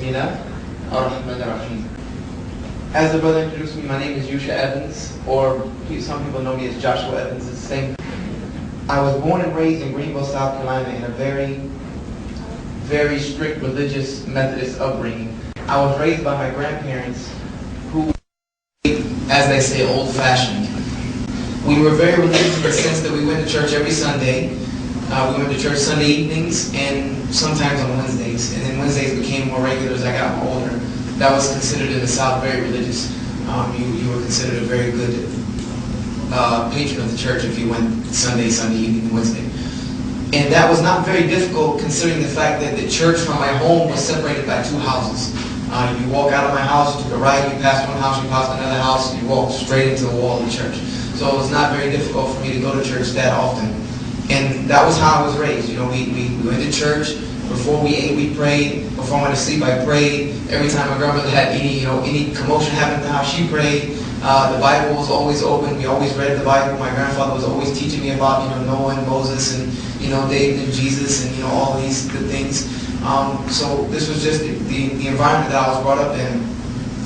Bismillah ar-Rahman ar-Rahim. As the brother introduced me, my name is Yusha Evans, or some people know me as Joshua Evans. It's the same. I was born and raised in Greenville, South Carolina in a very, very strict religious Methodist upbringing. I was raised by my grandparents who, as they say, old-fashioned. We were very religious in the sense that we went to church every Sunday. We went to church Sunday evenings and sometimes on Wednesdays. And then Wednesdays became more regular as I got more older. That was considered in the South very religious. You were considered a very good patron of the church if you went Sunday evening, and Wednesday. And that was not very difficult considering the fact that the church from my home was separated by two houses. You walk out of my house, you took a right, you passed one house, you passed another house, you walked straight into the wall of the church. So it was not very difficult for me to go to church that often. And that was how I was raised. You know, we went to church. Before we ate, we prayed. Before I went to sleep, I prayed. Every time my grandmother had any commotion happen in the house, she prayed. The Bible was always open. We always read the Bible. My grandfather was always teaching me about, Noah and Moses and, David and Jesus and, all these good things. So this was just the environment that I was brought up in.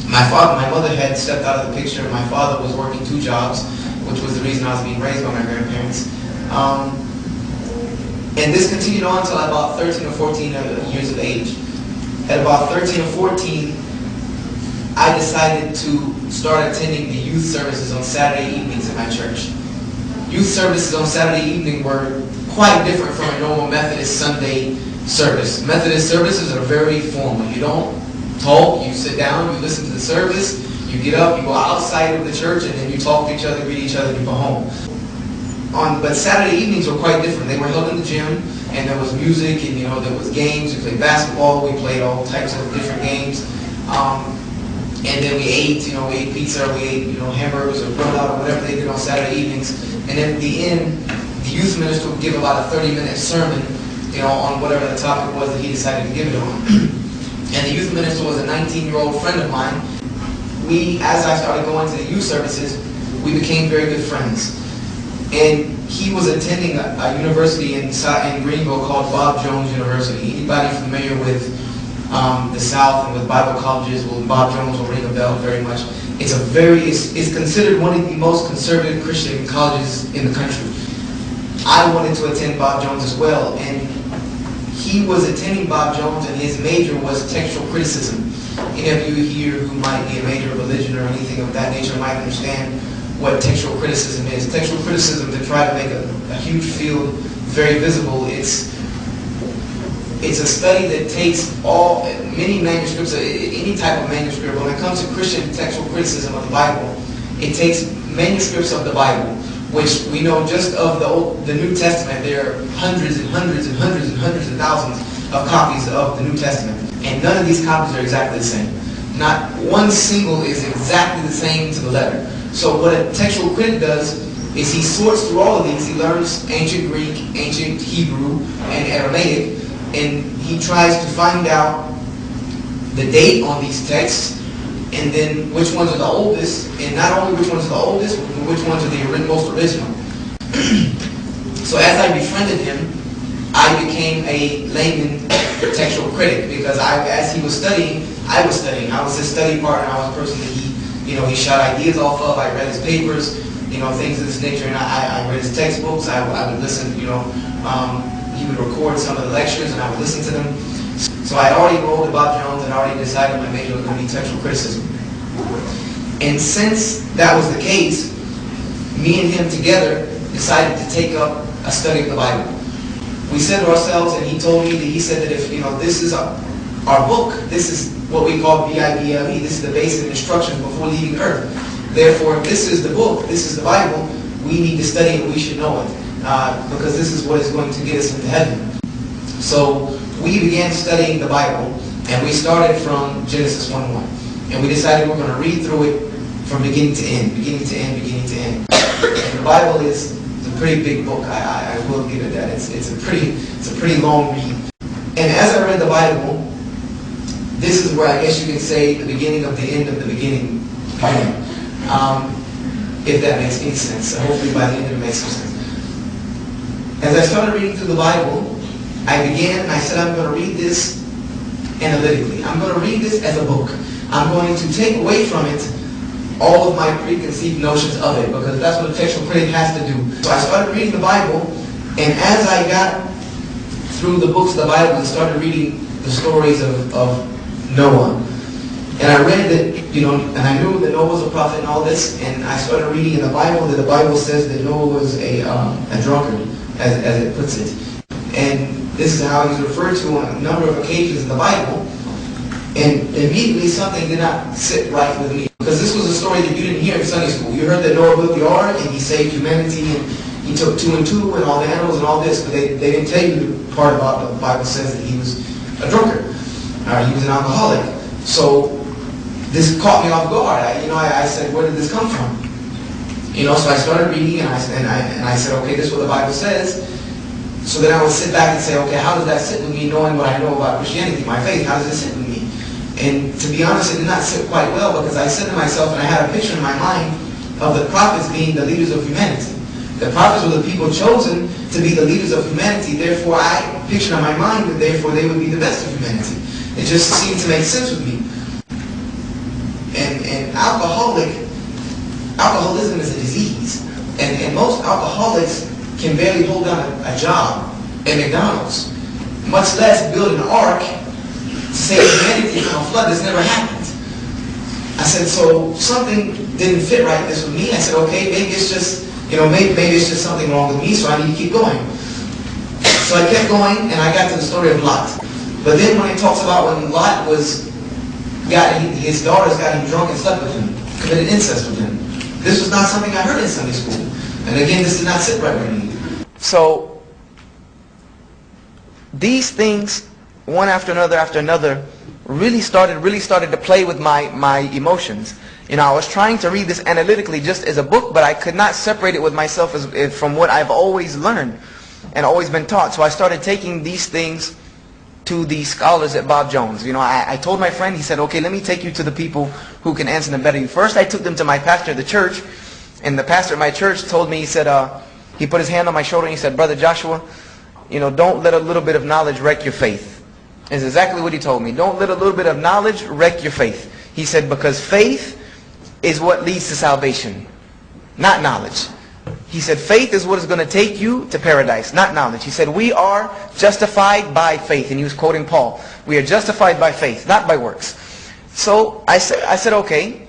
My mother had stepped out of the picture. My father was working two jobs, which was the reason I was being raised by my grandparents. And this continued on until about 13 or 14 years of age. At about 13 or 14, I decided to start attending the youth services on Saturday evenings at my church. Youth services on Saturday evening were quite different from a normal Methodist Sunday service. Methodist services are very formal. You don't talk, you sit down, you listen to the service, you get up, you go outside of the church, and then you talk to each other, greet each other, and you go home. But Saturday evenings were quite different. They were held in the gym, and there was music, and there was games. We played basketball, we played all types of different games. And then we ate, we ate pizza, we ate, hamburgers or grilled out or whatever they did on Saturday evenings. And then at the end, the youth minister would give about a 30-minute sermon, on whatever the topic was that he decided to give it on. And the youth minister was a 19-year-old friend of mine. As I started going to the youth services, we became very good friends. And he was attending a university in Greenville called Bob Jones University. Anybody familiar with the South and with Bible colleges, well, Bob Jones will ring a bell very much. It's considered one of the most conservative Christian colleges in the country. I wanted to attend Bob Jones as well, and he was attending Bob Jones, and his major was textual criticism. Any of you here who might be a major of religion or anything of that nature might understand what textual criticism is. Textual criticism, to try to make a huge field very visible, it's a study that takes many manuscripts, any type of manuscript. When it comes to Christian textual criticism of the Bible, it takes manuscripts of the Bible, which we know just of the New Testament, there are hundreds and hundreds and hundreds and hundreds of thousands of copies of the New Testament. And none of these copies are exactly the same. Not one single is exactly the same to the letter. So what a textual critic does is he sorts through all of these. He learns ancient Greek, ancient Hebrew, and Aramaic, and he tries to find out the date on these texts, and then which ones are the oldest, and not only which ones are the oldest, but which ones are the most original. So as I befriended him, I became a layman textual critic, because as he was studying, I was studying. I was his study partner. I was a person that he shot ideas off of. I read his papers, things of this nature, and I read his textbooks. I would listen, he would record some of the lectures, and I would listen to them. So I had already enrolled at Bob Jones and already decided my major was going to be textual criticism. And since that was the case, me and him together decided to take up a study of the Bible. We said to ourselves, and he said that if, this is our book, this is what we call BIBLE, this is the basic instructions before leaving earth. Therefore, if this is the book, this is the Bible, we need to study it, we should know it, because this is what is going to get us into heaven. So we began studying the Bible, and we started from Genesis 1:1. And we decided we're going to read through it from beginning to end, beginning to end, beginning to end. And the Bible is a pretty big book, I will give it that. It's a pretty long read. And as I read the Bible, this is where I guess you could say the beginning of the end of the beginning. If that makes any sense. So hopefully by the end it makes some sense. As I started reading through the Bible, I said I'm going to read this analytically. I'm going to read this as a book. I'm going to take away from it all of my preconceived notions of it, because that's what a textual critic has to do. So I started reading the Bible, and as I got through the books of the Bible and started reading the stories of Noah, and I read that, and I knew that Noah was a prophet and all this, and I started reading in the Bible that the Bible says that Noah was a drunkard, as it puts it. And this is how he's referred to on a number of occasions in the Bible. And immediately something did not sit right with me. Because this was a story that you didn't hear in Sunday school. You heard that Noah built the ark and he saved humanity and he took 2 and 2 and all the animals and all this, but they didn't tell you the part about the Bible says that he was a drunkard. He was an alcoholic. So this caught me off guard. I said, where did this come from? So I started reading and I said, okay, this is what the Bible says. So then I would sit back and say, okay, how does that sit with me, knowing what I know about Christianity, my faith? How does it sit with me? And to be honest, it did not sit quite well, because I said to myself, and I had a picture in my mind of the prophets being the leaders of humanity. The prophets were the people chosen to be the leaders of humanity. Therefore, I pictured in my mind that therefore they would be the best of humanity. It just seemed to make sense with me. And alcoholism is a disease. And most alcoholics can barely hold down a job at McDonald's, much less build an ark to save humanity from a flood that's never happened. I said, so something didn't fit right this with me. I said, okay, maybe it's just, maybe it's just something wrong with me, so I need to keep going. So I kept going, and I got to the story of Lot. But then when it talks about when Lot his daughters got him drunk and slept with him, committed incest with him. This was not something I heard in Sunday school. And again, this did not sit right with me. So these things, one after another, really started to play with my emotions. I was trying to read this analytically just as a book, but I could not separate it with myself from what I've always learned and always been taught. So I started taking these things to the scholars at Bob Jones. I told my friend, he said, okay, let me take you to the people who can answer them better. First, I took them to my pastor at the church, and the pastor at my church told me, he said, he put his hand on my shoulder and he said, Brother Joshua, don't let a little bit of knowledge wreck your faith. Is exactly what he told me. Don't let a little bit of knowledge wreck your faith. He said, because faith is what leads to salvation, not knowledge. He said, faith is what is going to take you to paradise, not knowledge. He said, we are justified by faith. And he was quoting Paul. We are justified by faith, not by works. So I said, okay.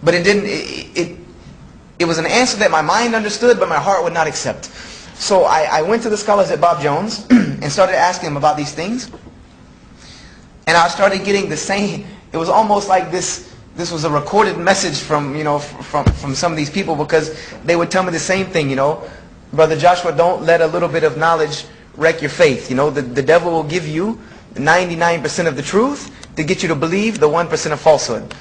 But it was an answer that my mind understood, but my heart would not accept. So I went to the scholars at Bob Jones and started asking them about these things. And I started getting the same, it was almost like this was a recorded message from some of these people, because they would tell me the same thing, Brother Joshua, don't let a little bit of knowledge wreck your faith. The devil will give you 99% of the truth to get you to believe the 1% of falsehood.